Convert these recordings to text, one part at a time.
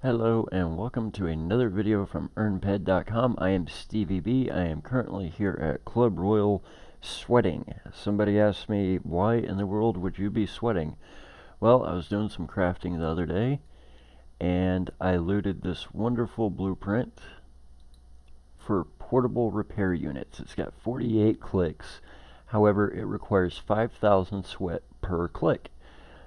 Hello and welcome to another video from earnped.com. I am StevieB. I am currently here at Club Royal sweating. Somebody asked me, why in the world would you be sweating? Well, I was doing some crafting the other day and I looted this wonderful blueprint for portable repair units. It's got 48 clicks. However, it requires 5,000 sweat per click.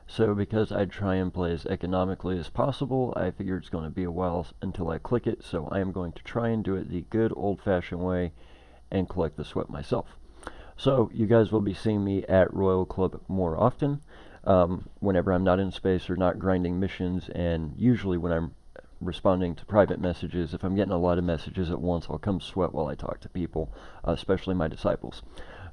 So because I try and play as economically as possible, I figure it's going to be a while until I click it, so I am going to try and do it the good old-fashioned way and collect the sweat myself. So you guys will be seeing me at Royal Club more often, whenever I'm not in space or not grinding missions, and usually when I'm responding to private messages. If I'm getting a lot of messages at once, I'll come sweat while I talk to people, especially my disciples.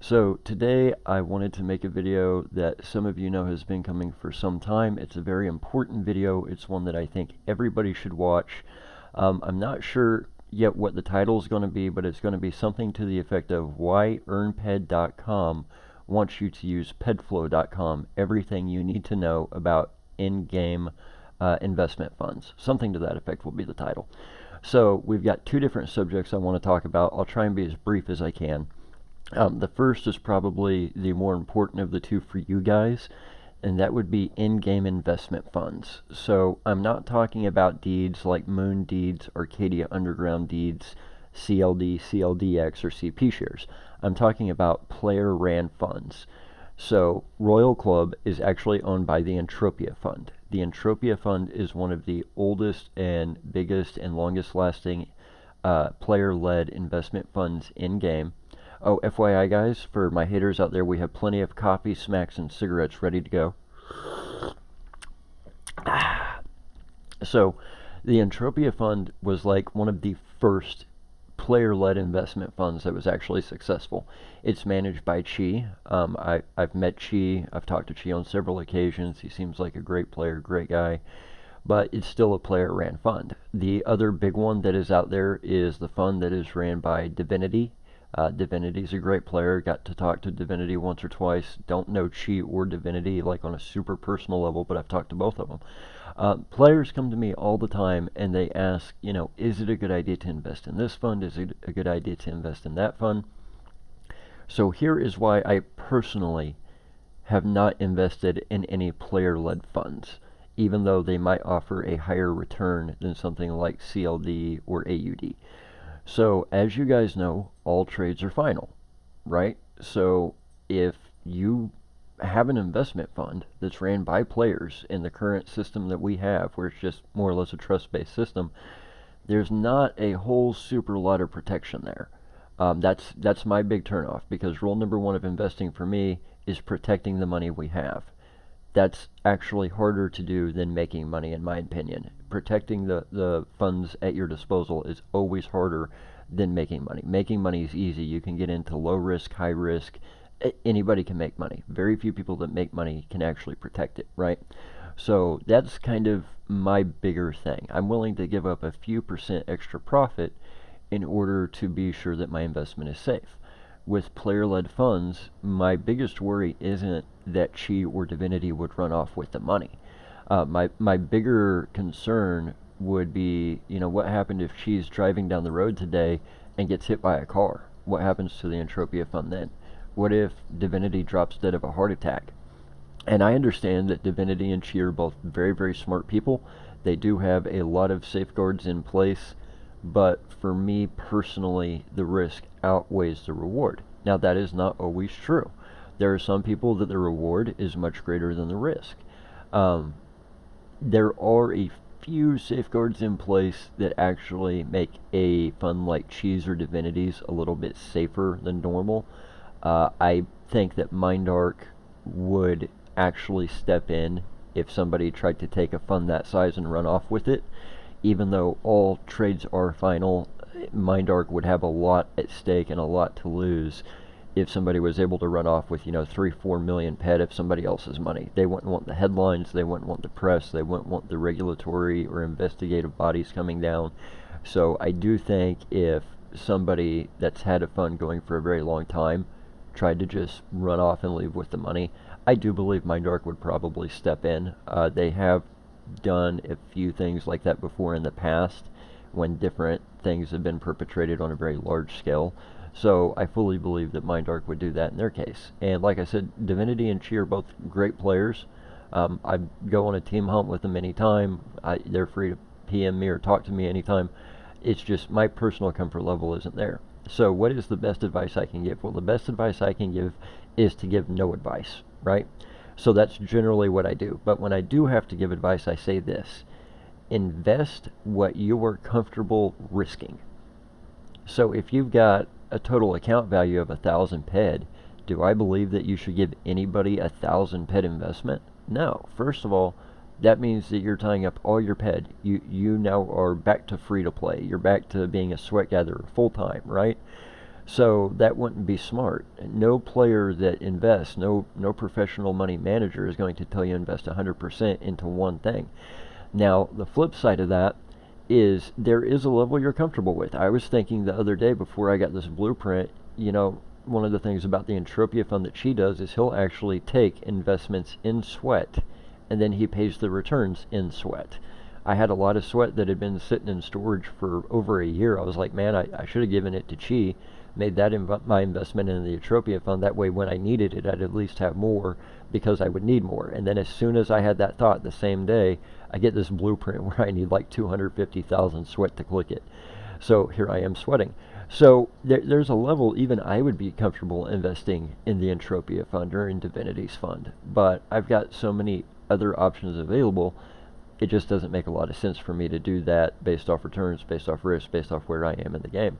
So today I wanted to make a video that some of you know has been coming for some time. It's a very important video. It's one that I think everybody should watch. I'm not sure yet what the title is going to be, but it's going to be something to the effect of why earnped.com wants you to use pedflow.com, everything you need to know about in-game investment funds. Something to that effect will be the title. So we've got two different subjects I want to talk about. I'll try and be as brief as I can. The first is probably the more important of the two for you guys, and that would be in-game investment funds. So I'm not talking about deeds like Moon Deeds, Arcadia Underground Deeds, CLD, CLDX, or CP shares. I'm talking about player-ran funds. So Royal Club is actually owned by the Entropia Fund. The Entropia Fund is one of the oldest and biggest and longest lasting player-led investment funds in-game. Oh, FYI guys, for my haters out there, we have plenty of coffee, smacks, and cigarettes ready to go. So, the Entropia Fund was like one of the first player-led investment funds that was actually successful. It's managed by Chi. I've met Chi. I've talked to Chi on several occasions. He seems like a great player, great guy. But it's still a player-ran fund. The other big one that is out there is the fund that is ran by Divinity. Divinity's a great player. Got to talk to Divinity once or twice. Don't know Chi or Divinity like on a super personal level, but I've talked to both of them. Players come to me all the time and they ask, is it a good idea to invest in this fund? Is it a good idea to invest in that fund? So here is why I personally have not invested in any player-led funds, even though they might offer a higher return than something like CLD or AUD. So, as you guys know, all trades are final, right? So, if you have an investment fund that's ran by players in the current system that we have, where it's just more or less a trust-based system, there's not a whole super lot of protection there. That's my big turnoff, because rule number one of investing for me is protecting the money we have. That's actually harder to do than making money, in my opinion. Protecting the funds at your disposal is always harder than making money. Making money is easy. You can get into low risk, high risk. Anybody can make money. Very few people that make money can actually protect it, right? So that's kind of my bigger thing. I'm willing to give up a few percent extra profit in order to be sure that my investment is safe. With player-led funds, my biggest worry isn't that Chi or Divinity would run off with the money. My bigger concern would be, what happened if Chi's driving down the road today and gets hit by a car? What happens to the Entropia Fund then? What if Divinity drops dead of a heart attack? And I understand that Divinity and Chi are both very, very smart people. They do have a lot of safeguards in place, but for me personally, the risk outweighs the reward. Now, that is not always true. There are some people that the reward is much greater than the risk. There are a few safeguards in place that actually make a fund like Chi's or Divinity's a little bit safer than normal. I think that MindArk would actually step in if somebody tried to take a fund that size and run off with it. Even though all trades are final, MindArk would have a lot at stake and a lot to lose if somebody was able to run off with, 3-4 million pet of somebody else's money. They wouldn't want the headlines, they wouldn't want the press, they wouldn't want the regulatory or investigative bodies coming down. So I do think if somebody that's had a fund going for a very long time tried to just run off and leave with the money, I do believe MindArk would probably step in. They have done a few things like that before in the past when different things have been perpetrated on a very large scale. So I fully believe that Mind would do that in their case. And like I said, Divinity and Chi are both great players. I go on a team hunt with them anytime. They're free to PM me or talk to me anytime. It's just my personal comfort level isn't there. So what is the best advice I can give? Well, the best advice I can give is to give no advice, right? So that's generally what I do. But when I do have to give advice, I say this: invest what you are comfortable risking. So if you've got a total account value of 1,000 PED, do I believe that you should give anybody 1,000 PED investment? No. First of all, that means that you're tying up all your PED. You now are back to free to play. You're back to being a sweat gatherer full time, right? So that wouldn't be smart. No player that invests, no professional money manager is going to tell you invest 100% into one thing. Now, the flip side of that is there is a level you're comfortable with. I was thinking the other day before I got this blueprint, one of the things about the Entropia fund that she does is he'll actually take investments in sweat and then he pays the returns in sweat. I had a lot of sweat that had been sitting in storage for over a year. I was like, man, I should have given it to Chi, made that my investment in the Entropia fund. That way when I needed it, I'd at least have more because I would need more. And then as soon as I had that thought the same day, I get this blueprint where I need like 250,000 sweat to click it. So here I am sweating. So there's a level even I would be comfortable investing in the Entropia fund or in Divinity's fund. But I've got so many other options available, it just doesn't make a lot of sense for me to do that based off returns, based off risk, based off where I am in the game.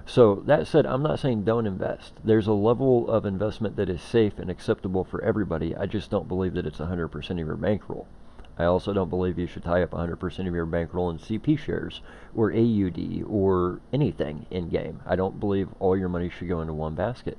So that said, I'm not saying don't invest. There's a level of investment that is safe and acceptable for everybody. I just don't believe that it's 100% of your bankroll. I also don't believe you should tie up 100% of your bankroll in CP shares or AUD or anything in game. I don't believe all your money should go into one basket.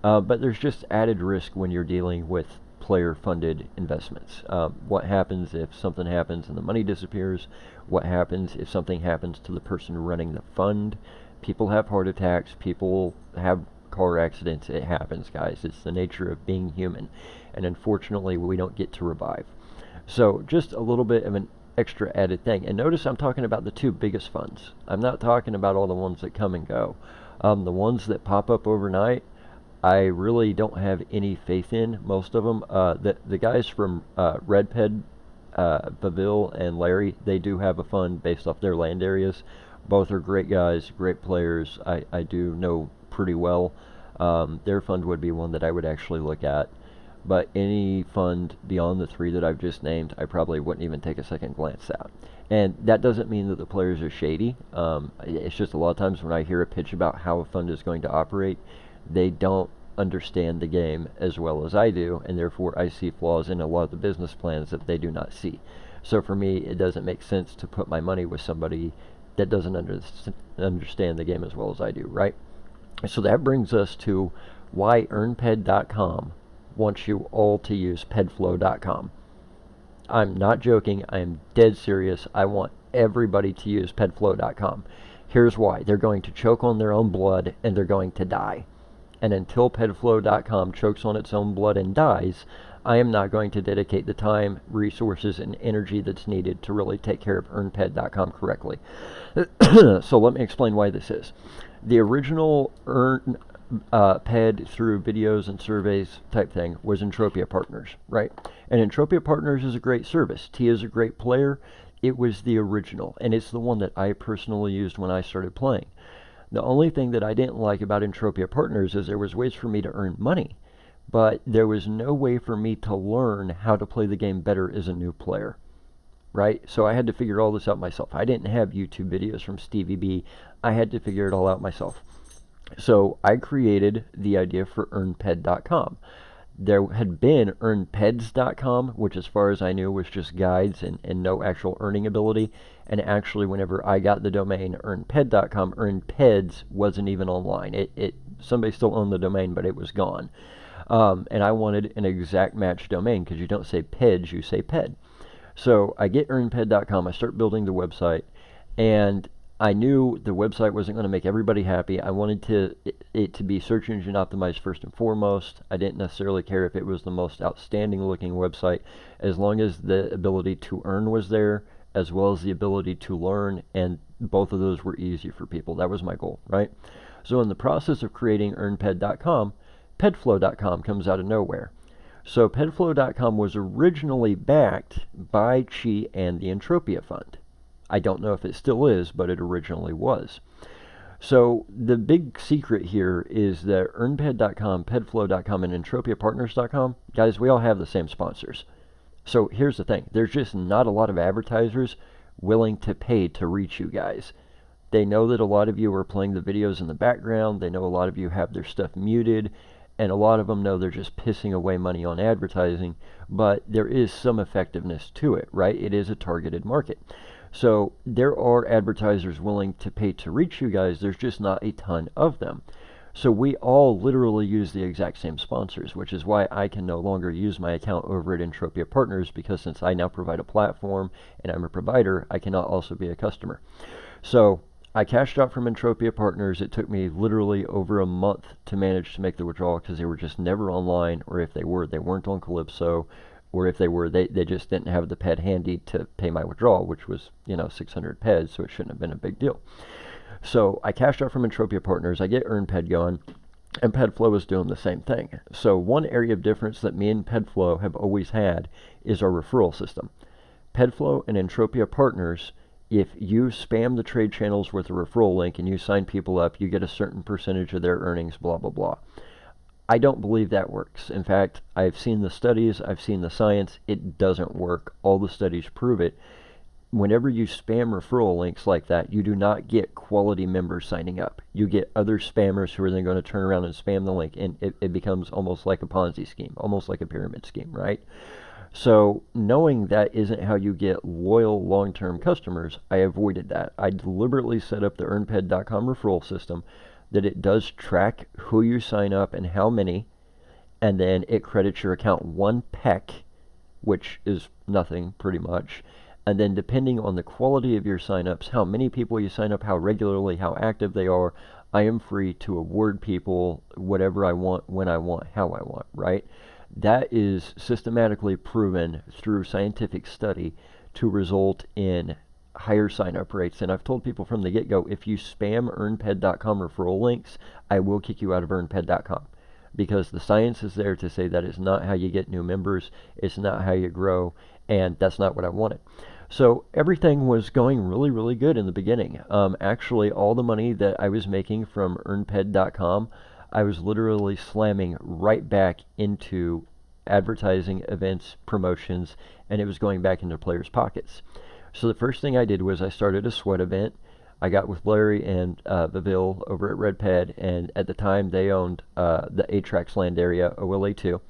But there's just added risk when you're dealing with player-funded investments. What happens if something happens and the money disappears? What happens if something happens to the person running the fund? People have heart attacks. People have car accidents. It happens, guys. It's the nature of being human. And unfortunately, we don't get to revive. So just a little bit of an extra added thing. And notice I'm talking about the two biggest funds. I'm not talking about all the ones that come and go. The ones that pop up overnight, I really don't have any faith in, most of them. The guys from Redped, Bavil and Larry, they do have a fund based off their land areas. Both are great guys, great players. I do know pretty well. Their fund would be one that I would actually look at. But any fund beyond the three that I've just named, I probably wouldn't even take a second glance at. And that doesn't mean that the players are shady. It's just a lot of times when I hear a pitch about how a fund is going to operate, they don't understand the game as well as I do, and therefore I see flaws in a lot of the business plans that they do not see. So for me, it doesn't make sense to put my money with somebody that doesn't understand the game as well as I do, right? So that brings us to why earnped.com wants you all to use pedflow.com. I'm not joking. I am dead serious. I want everybody to use pedflow.com. Here's why. They're going to choke on their own blood and they're going to die. And until pedflow.com chokes on its own blood and dies, I am not going to dedicate the time, resources, and energy that's needed to really take care of earnped.com correctly. So let me explain why this is. The original PED through videos and surveys type thing was Entropia Partners, right? And Entropia Partners is a great service. T is a great player. It was the original, and it's the one that I personally used when I started playing. The only thing that I didn't like about Entropia Partners is there was ways for me to earn money, but there was no way for me to learn how to play the game better as a new player, right? So I had to figure all this out myself. I didn't have YouTube videos from StevieB. I had to figure it all out myself. So I created the idea for earnped.com. There had been earnpeds.com, which as far as I knew was just guides and no actual earning ability. And actually, whenever I got the domain earnped.com, earnpeds wasn't even online. Somebody still owned the domain, but it was gone. And I wanted an exact match domain because you don't say peds, you say ped. So I get earnped.com. I start building the website, and I knew the website wasn't going to make everybody happy. I wanted it to be search engine optimized first and foremost. I didn't necessarily care if it was the most outstanding looking website, as long as the ability to earn was there, as well as the ability to learn, and both of those were easy for people. That was my goal, right? So in the process of creating earnped.com, pedflow.com comes out of nowhere. So pedflow.com was originally backed by Chi and the Entropia Fund. I don't know if it still is, but it originally was. So the big secret here is that earnped.com, pedflow.com, and entropiapartners.com, guys, we all have the same sponsors. So here's the thing. There's just not a lot of advertisers willing to pay to reach you guys. They know that a lot of you are playing the videos in the background. They know a lot of you have their stuff muted. And a lot of them know they're just pissing away money on advertising. But there is some effectiveness to it, right? It is a targeted market. So there are advertisers willing to pay to reach you guys. There's just not a ton of them. So we all literally use the exact same sponsors, which is why I can no longer use my account over at Entropia Partners, because since I now provide a platform and I'm a provider, I cannot also be a customer. So I cashed out from Entropia Partners. It took me literally over a month to manage to make the withdrawal, because they were just never online, or if they were, they weren't on Calypso, or if they were, they just didn't have the ped handy to pay my withdrawal, which was, 600 peds, so it shouldn't have been a big deal. So I cashed out from Entropia Partners. I get EarnPed going, and PedFlow is doing the same thing. So one area of difference that me and PedFlow have always had is our referral system. PedFlow and Entropia Partners, if you spam the trade channels with a referral link and you sign people up, you get a certain percentage of their earnings, blah, blah, blah. I don't believe that works. In fact, I've seen the studies, I've seen the science. It doesn't work. All the studies prove it. Whenever you spam referral links like that, you do not get quality members signing up. You get other spammers who are then going to turn around and spam the link, and it becomes almost like a Ponzi scheme, almost like a pyramid scheme, right? So knowing that isn't how you get loyal long-term customers, I avoided that. I deliberately set up the earnped.com referral system that it does track who you sign up and how many, and then it credits your account 1 peck, which is nothing pretty much. And then depending on the quality of your signups, how many people you sign up, how regularly, how active they are, I am free to award people whatever I want, when I want, how I want, right? That is systematically proven through scientific study to result in higher sign-up rates. And I've told people from the get-go, if you spam earnped.com referral links, I will kick you out of earnped.com, because the science is there to say that is not how you get new members, it's not how you grow, and that's not what I wanted. So everything was going really, really good in the beginning. Actually, all the money that I was making from earnped.com, I was literally slamming right back into advertising, events, promotions, and it was going back into players' pockets. So the first thing I did was I started a sweat event. I got with Larry and Viville over at RedPed, and at the time they owned the Atrax land area, OLA2.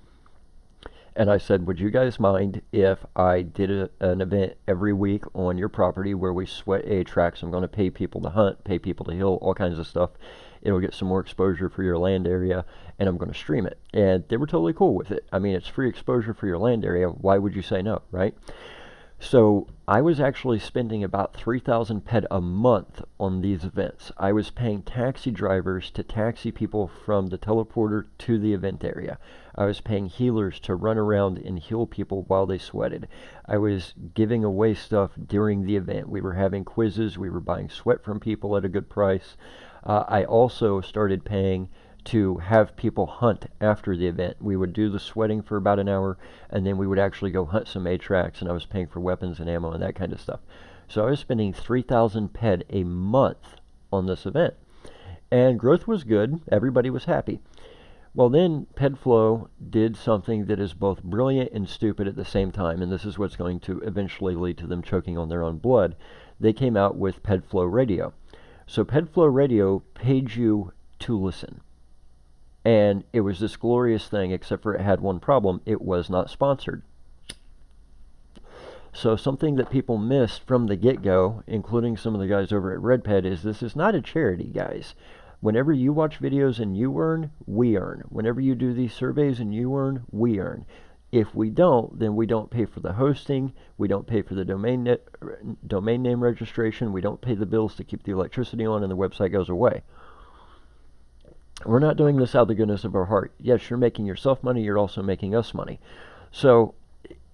And I said, would you guys mind if I did an event every week on your property where we sweat Atrax? I'm going to pay people to hunt, pay people to heal, all kinds of stuff. It'll get some more exposure for your land area, and I'm going to stream it. And they were totally cool with it. I mean, it's free exposure for your land area. Why would you say no, right? So I was actually spending about 3,000 ped a month on these events. I was paying taxi drivers to taxi people from the teleporter to the event area. I was paying healers to run around and heal people while they sweated. I was giving away stuff during the event. We were having quizzes. We were buying sweat from people at a good price. I also started paying to have people hunt after the event. We would do the sweating for about an hour, and then we would actually go hunt some Atrax, and I was paying for weapons and ammo and that kind of stuff. So I was spending 3,000 ped a month on this event. And growth was good. Everybody was happy. Well, then PedFlow did something that is both brilliant and stupid at the same time, and this is what's going to eventually lead to them choking on their own blood. They came out with PedFlow Radio. So PedFlow Radio paid you to listen. And it was this glorious thing, except for it had one problem. It was not sponsored. So something that people missed from the get-go, including some of the guys over at RedPed, is this is not a charity, guys. Whenever you watch videos and you earn, we earn. Whenever you do these surveys and you earn, we earn. If we don't, then we don't pay for the hosting, we don't pay for the domain name registration, we don't pay the bills to keep the electricity on, and the website goes away. We're not doing this out of the goodness of our heart. Yes, you're making yourself money, you're also making us money. So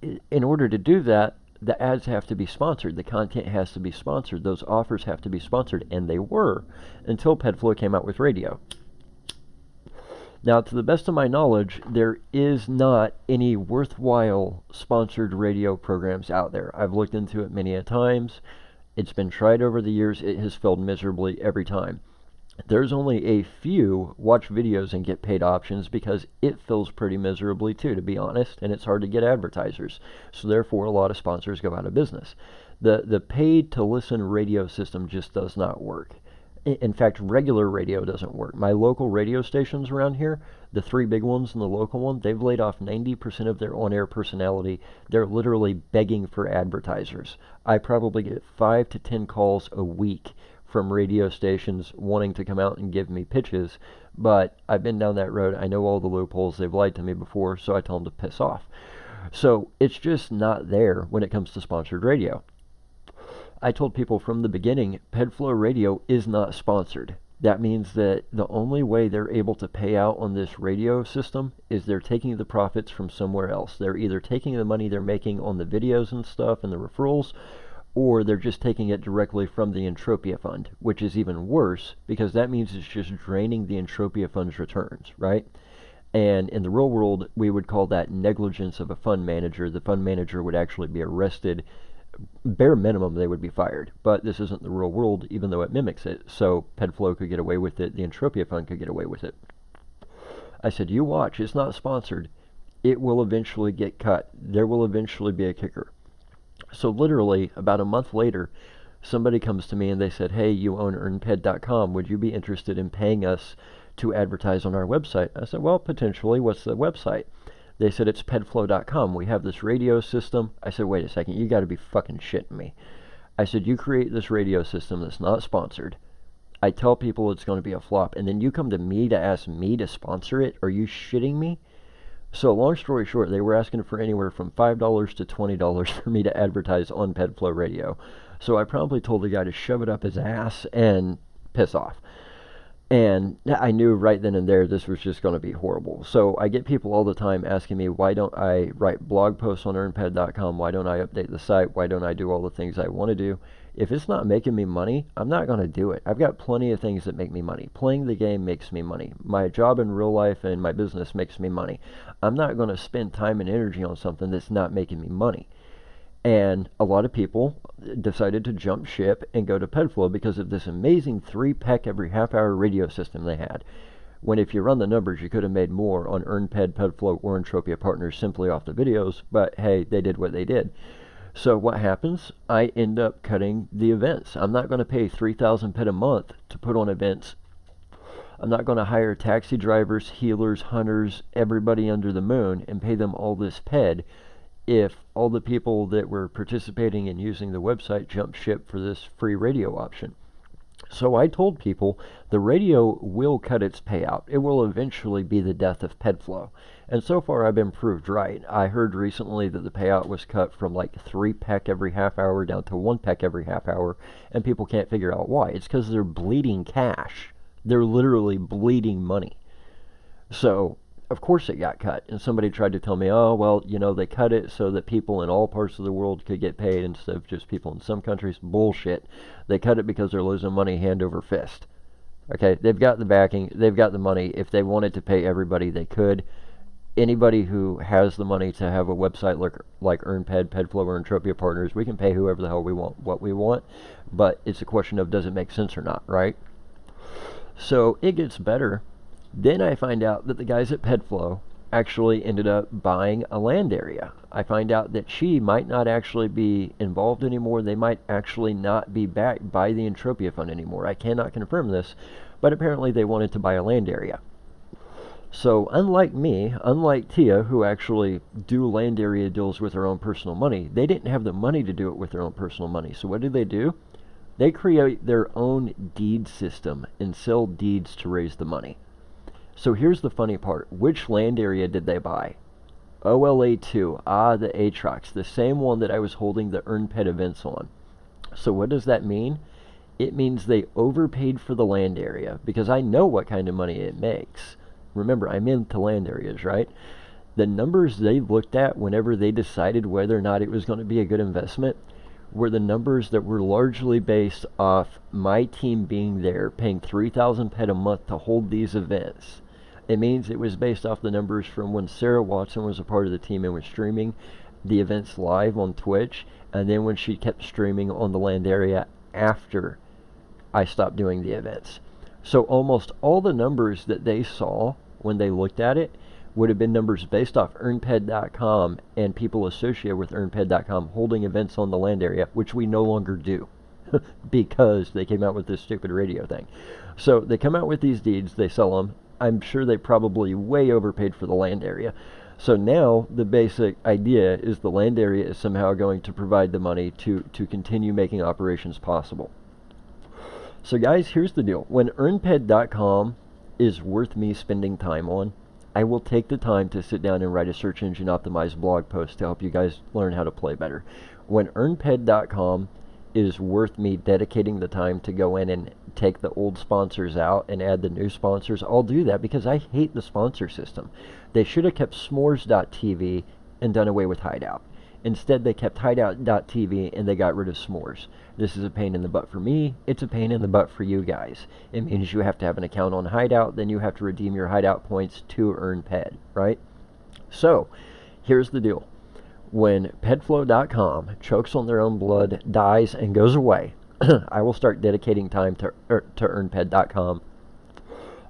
in order to do that, the ads have to be sponsored, the content has to be sponsored, those offers have to be sponsored, and they were until PedFlow came out with radio. Now, to the best of my knowledge, there is not any worthwhile sponsored radio programs out there. I've looked into it many a times. It's been tried over the years. It has failed miserably every time. There's only a few watch videos and get paid options because it fails pretty miserably too, to be honest, and it's hard to get advertisers. So therefore, a lot of sponsors go out of business. The paid to listen radio system just does not work. In fact, regular radio doesn't work. My local radio stations around here, the 3 big ones and the local one, they've laid off 90% of their on-air personality. They're literally begging for advertisers. I probably get 5 to 10 calls a week from radio stations wanting to come out and give me pitches, but I've been down that road. I know all the loopholes. They've lied to me before, so I tell them to piss off. So it's just not there when it comes to sponsored radio. I told people from the beginning, PedFlow Radio is not sponsored. That means that the only way they're able to pay out on this radio system is they're taking the profits from somewhere else. They're either taking the money they're making on the videos and stuff and the referrals, or they're just taking it directly from the Entropia Fund, which is even worse because that means it's just draining the Entropia Fund's returns, right? And in the real world, we would call that negligence of a fund manager. The fund manager would actually be arrested. Bare minimum, they would be fired. But this isn't the real world, even though it mimics it. So PedFlow could get away with it. The Entropia Fund could get away with it. I said, you watch. It's not sponsored. It will eventually get cut. There will eventually be a kicker. So literally, about a month later, somebody comes to me and they said, hey, you own earnped.com. Would you be interested in paying us to advertise on our website? I said, well, potentially. What's the website? They said, it's pedflow.com. We have this radio system. I said, wait a second, you got to be fucking shitting me. I said, you create this radio system that's not sponsored. I tell people it's going to be a flop, and then you come to me to ask me to sponsor it? Are you shitting me? So long story short, they were asking for anywhere from $5 to $20 for me to advertise on PedFlow Radio. So I promptly told the guy to shove it up his ass and piss off. And I knew right then and there this was just going to be horrible. So I get people all the time asking me, why don't I write blog posts on earnped.com? Why don't I update the site? Why don't I do all the things I want to do? If it's not making me money, I'm not going to do it. I've got plenty of things that make me money. Playing the game makes me money. My job in real life and my business makes me money. I'm not going to spend time and energy on something that's not making me money. And a lot of people decided to jump ship and go to PedFlow because of this amazing 3-peck every half-hour radio system they had. When if you run the numbers, you could have made more on EarnPed, PedFlow, or Entropia Partners simply off the videos, but hey, they did what they did. So what happens? I end up cutting the events. I'm not going to pay 3,000 ped a month to put on events. I'm not going to hire taxi drivers, healers, hunters, everybody under the moon, and pay them all this ped if all the people that were participating and using the website jumped ship for this free radio option. So I told people the radio will cut its payout. It will eventually be the death of PedFlow. And so far I've been proved right. I heard recently that the payout was cut from like 3-peck every half hour down to 1-peck every half hour, and people can't figure out why. It's because they're bleeding cash. They're literally bleeding money. So of course it got cut. And somebody tried to tell me, oh, well, you know, they cut it so that people in all parts of the world could get paid instead of just people in some countries. Bullshit. They cut it because they're losing money hand over fist. Okay, they've got the backing, they've got the money. If they wanted to pay everybody, they could. Anybody who has the money to have a website like EarnPed, PedFlow, or Entropia Partners, we can pay whoever the hell we want, what we want. But it's a question of does it make sense or not, right? So it gets better. Then I find out that the guys at PedFlow actually ended up buying a land area. I find out that she might not actually be involved anymore. They might actually not be backed by the Entropia Fund anymore. I cannot confirm this, but apparently they wanted to buy a land area. So unlike me, unlike Tia, who actually do land area deals with their own personal money, they didn't have the money to do it with their own personal money. So what do? They create their own deed system and sell deeds to raise the money. So here's the funny part. Which land area did they buy? OLA2, the Aatrox, the same one that I was holding the EarnPed events on. So what does that mean? It means they overpaid for the land area, because I know what kind of money it makes. Remember, I'm into land areas, right? The numbers they looked at whenever they decided whether or not it was going to be a good investment were the numbers that were largely based off my team being there, paying 3,000 ped a month to hold these events. It means it was based off the numbers from when Sarah Watson was a part of the team and was streaming the events live on Twitch, and then when she kept streaming on the land area after I stopped doing the events. So almost all the numbers that they saw when they looked at it would have been numbers based off earnped.com and people associated with earnped.com holding events on the land area, which we no longer do because they came out with this stupid radio thing. So they come out with these deeds, they sell them. I'm sure they probably way overpaid for the land area. So now the basic idea is the land area is somehow going to provide the money to continue making operations possible. So guys, here's the deal. When earnped.com is worth me spending time on, I will take the time to sit down and write a search engine optimized blog post to help you guys learn how to play better. When earnped.com is worth me dedicating the time to go in and take the old sponsors out and add the new sponsors, I'll do that because I hate the sponsor system. They should have kept s'mores.tv and done away with Hideout. Instead, they kept hideout.tv and they got rid of s'mores. This is a pain in the butt for me. It's a pain in the butt for you guys. It means you have to have an account on Hideout, then you have to redeem your Hideout points to earn PED, right? So, here's the deal. When pedflow.com chokes on their own blood, dies, and goes away, I will start dedicating time to earnped.com.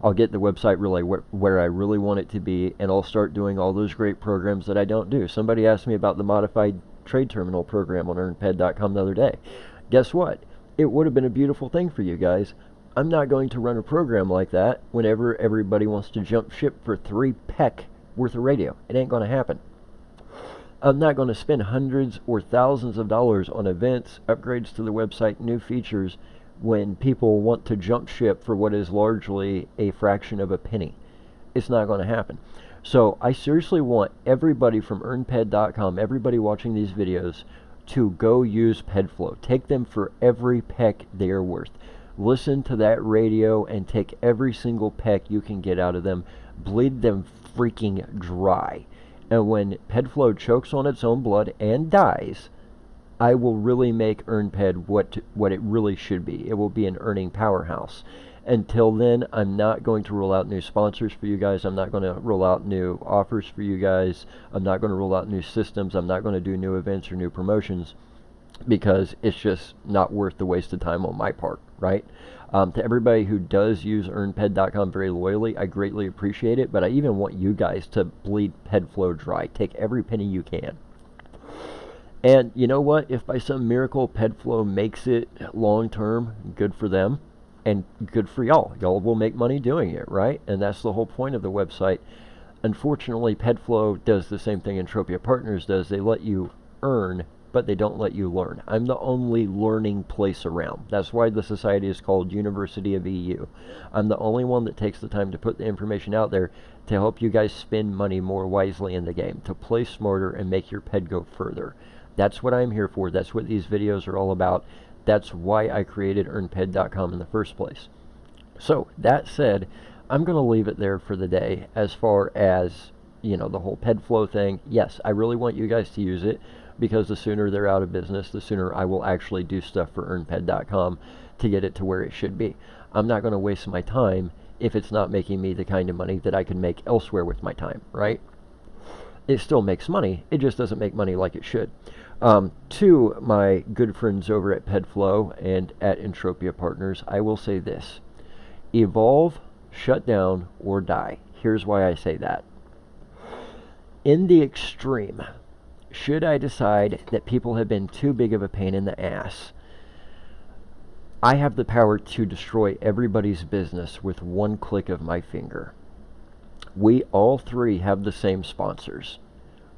I'll get the website really where I really want it to be, and I'll start doing all those great programs that I don't do. Somebody asked me about the modified trade terminal program on earnped.com the other day. Guess what? It would have been a beautiful thing for you guys. I'm not going to run a program like that whenever everybody wants to jump ship for 3 PEC worth of radio. It ain't going to happen. I'm not going to spend hundreds or thousands of dollars on events, upgrades to the website, new features, when people want to jump ship for what is largely a fraction of a penny. It's not going to happen. So I seriously want everybody from earnped.com, everybody watching these videos, to go use PedFlow. Take them for every peck they are worth. Listen to that radio and take every single peck you can get out of them. Bleed them freaking dry. And when PedFlow chokes on its own blood and dies, I will really make EarnPed what it really should be. It will be an earning powerhouse. Until then, I'm not going to roll out new sponsors for you guys. I'm not going to roll out new offers for you guys. I'm not going to roll out new systems. I'm not going to do new events or new promotions because it's just not worth the wasted time on my part, right? To everybody who does use earnped.com very loyally, I greatly appreciate it, but I even want you guys to bleed PedFlow dry. Take every penny you can. And you know what? If by some miracle PedFlow makes it long term, good for them and good for y'all. Y'all will make money doing it, right? And that's the whole point of the website. Unfortunately, PedFlow does the same thing Entropia Partners does. They let you earn, but they don't let you learn. I'm the only learning place around. That's why the society is called University of EU. I'm the only one that takes the time to put the information out there to help you guys spend money more wisely in the game, to play smarter and make your PED go further. That's what I'm here for. That's what these videos are all about. That's why I created earnped.com in the first place. So, that said, I'm going to leave it there for the day as far as, the whole PedFlow thing. Yes, I really want you guys to use it because the sooner they're out of business, the sooner I will actually do stuff for earnped.com to get it to where it should be. I'm not going to waste my time if it's not making me the kind of money that I can make elsewhere with my time, right? It still makes money. It just doesn't make money like it should. To my good friends over at PedFlow and at Entropia Partners, I will say this. Evolve, shut down, or die. Here's why I say that. In the extreme, should I decide that people have been too big of a pain in the ass, I have the power to destroy everybody's business with one click of my finger. We all three have the same sponsors.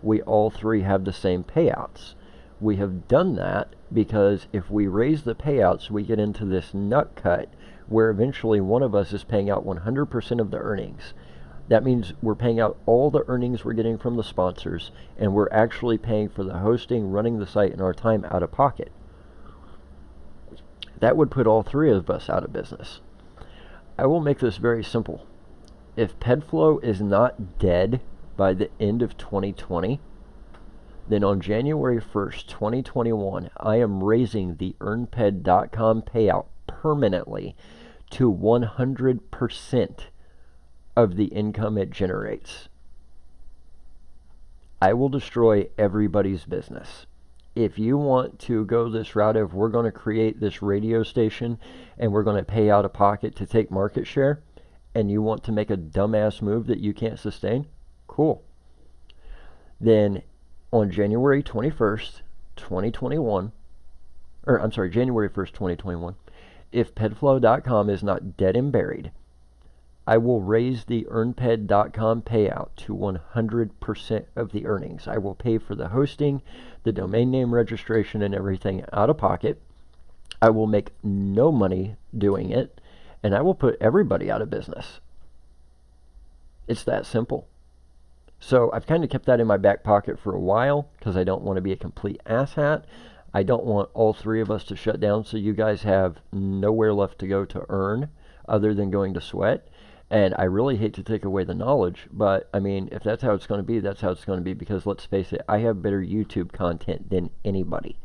We all three have the same payouts. We have done that because if we raise the payouts, we get into this nut cut where eventually one of us is paying out 100% of the earnings. That means we're paying out all the earnings we're getting from the sponsors, and we're actually paying for the hosting, running the site, and our time out of pocket. That would put all three of us out of business. I will make this very simple. If PedFlow is not dead by the end of 2020, then on January 1st, 2021, I am raising the earnped.com payout permanently to 100% of the income it generates. I will destroy everybody's business. If you want to go this route of we're going to create this radio station and we're going to pay out of pocket to take market share, and you want to make a dumbass move that you can't sustain, cool. Then on January 21st, 2021, or I'm sorry, January 1st, 2021, if pedflow.com is not dead and buried, I will raise the earnped.com payout to 100% of the earnings. I will pay for the hosting, the domain name registration, and everything out of pocket. I will make no money doing it, and I will put everybody out of business. It's that simple. So I've kind of kept that in my back pocket for a while because I don't want to be a complete asshat. I don't want all three of us to shut down so you guys have nowhere left to go to earn other than going to sweat. And I really hate to take away the knowledge, but I mean, if that's how it's going to be, that's how it's going to be, because let's face it, I have better YouTube content than anybody.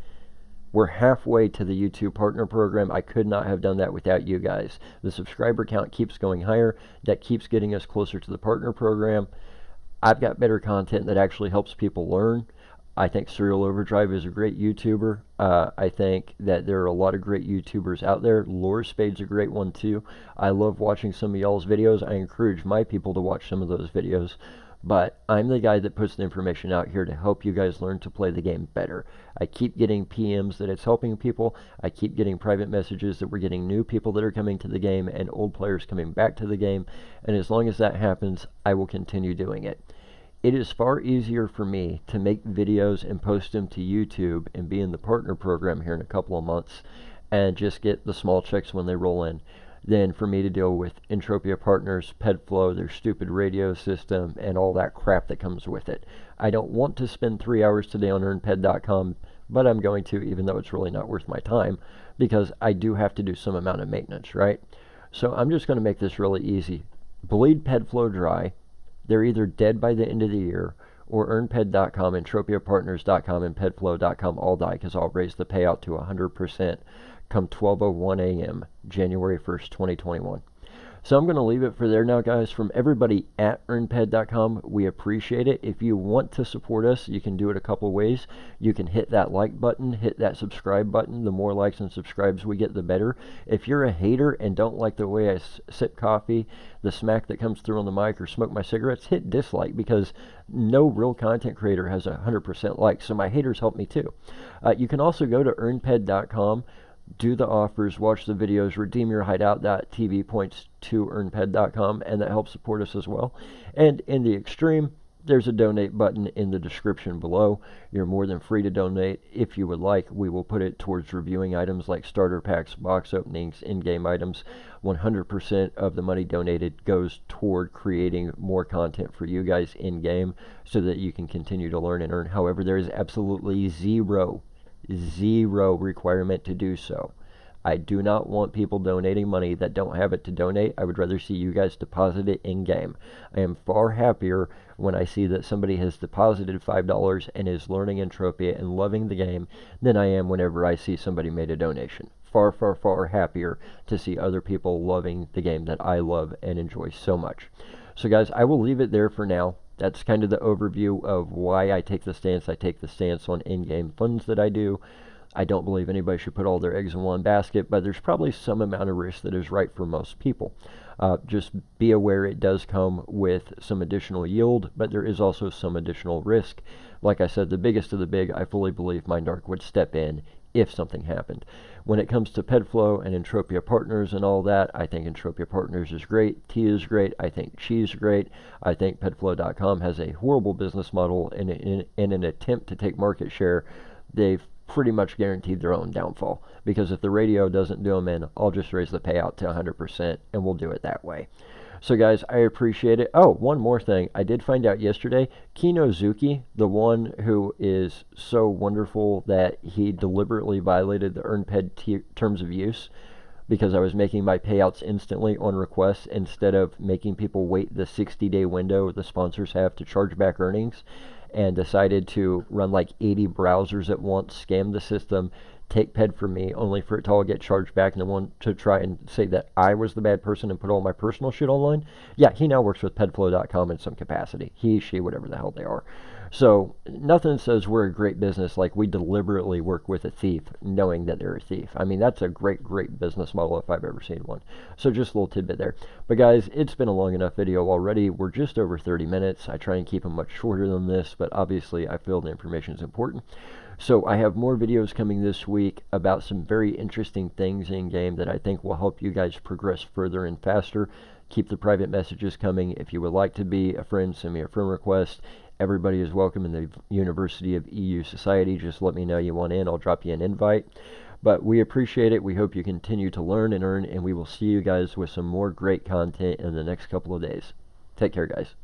We're halfway to the YouTube partner program. I could not have done that without you guys. The subscriber count keeps going higher. That keeps getting us closer to the partner program. I've got better content that actually helps people learn. I think Serial Overdrive is a great YouTuber. I think that there are a lot of great YouTubers out there. Lore Spade's a great one too. I love watching some of y'all's videos. I encourage my people to watch some of those videos. But I'm the guy that puts the information out here to help you guys learn to play the game better. I keep getting PMs that it's helping people. I keep getting private messages that we're getting new people that are coming to the game and old players coming back to the game. And as long as that happens, I will continue doing it. It is far easier for me to make videos and post them to YouTube and be in the partner program here in a couple of months and just get the small checks when they roll in than for me to deal with Entropia Partners, PedFlow, their stupid radio system, and all that crap that comes with it. I don't want to spend 3 hours today on earnped.com, but I'm going to, even though it's really not worth my time, because I do have to do some amount of maintenance, right? So I'm just going to make this really easy. Bleed PedFlow dry. They're either dead by the end of the year, or earnped.com, entropiapartners.com, and pedflow.com all die, because I'll raise the payout to 100% come 12:01 a.m., January 1st, 2021. So I'm going to leave it for there now, guys. From everybody at earnped.com, we appreciate it. If you want to support us, you can do it a couple ways. You can hit that like button, hit that subscribe button. The more likes and subscribes we get, the better. If you're a hater and don't like the way I sip coffee, the smack that comes through on the mic, or smoke my cigarettes, hit dislike, because no real content creator has 100% likes. So my haters help me too. You can also go to earnped.com, do the offers, watch the videos, redeem your hideout.tv points to earnped.com, and that helps support us as well. And in the extreme, there's a donate button in the description below. You're more than free to donate if you would like. We will put it towards reviewing items like starter packs, box openings, in-game items. 100% of the money donated goes toward creating more content for you guys in-game so that you can continue to learn and earn. However, there is absolutely zero requirement to do so. I do not want people donating money that don't have it to donate. I would rather see you guys deposit it in game. I am far happier when I see that somebody has deposited $5 and is learning Entropia and loving the game than I am whenever I see somebody made a donation. Far, far, far happier to see other people loving the game that I love and enjoy so much. So guys, I will leave it there for now. That's kind of the overview of why I take the stance I take the stance on in-game funds that I do. I don't believe anybody should put all their eggs in one basket, but there's probably some amount of risk that is right for most people. Just be aware it does come with some additional yield, but there is also some additional risk. Like I said, the biggest of the big, I fully believe Mindark would step in if something happened. When it comes to PedFlow and Entropia Partners and all that, I think Entropia Partners is great. T is great. I think Chi is great. I think PedFlow.com has a horrible business model. In an attempt to take market share, they've pretty much guaranteed their own downfall. Because if the radio doesn't do them in, I'll just raise the payout to 100% and we'll do it that way. So guys, I appreciate it. Oh, one more thing. I did find out yesterday, Kinozuki, the one who is so wonderful that he deliberately violated the terms of use because I was making my payouts instantly on request instead of making people wait the 60-day window the sponsors have to charge back earnings, and decided to run like 80 browsers at once, scam the system, take PED from me, only for it to all get charged back, and then want to try and say that I was the bad person and put all my personal shit online. Yeah, he now works with pedflow.com in some capacity. He, she, whatever the hell they are. So nothing says we're a great business like we deliberately work with a thief knowing that they're a thief. I mean, that's a great, great business model if I've ever seen one. So just a little tidbit there. But guys, it's been a long enough video already. We're just over 30 minutes. I try and keep them much shorter than this, but obviously I feel the information is important. So I have more videos coming this week about some very interesting things in game that I think will help you guys progress further and faster. Keep the private messages coming. If you would like to be a friend, send me a friend request. Everybody is welcome in the University of EU Society. Just let me know you want in. I'll drop you an invite. But we appreciate it. We hope you continue to learn and earn, and we will see you guys with some more great content in the next couple of days. Take care, guys.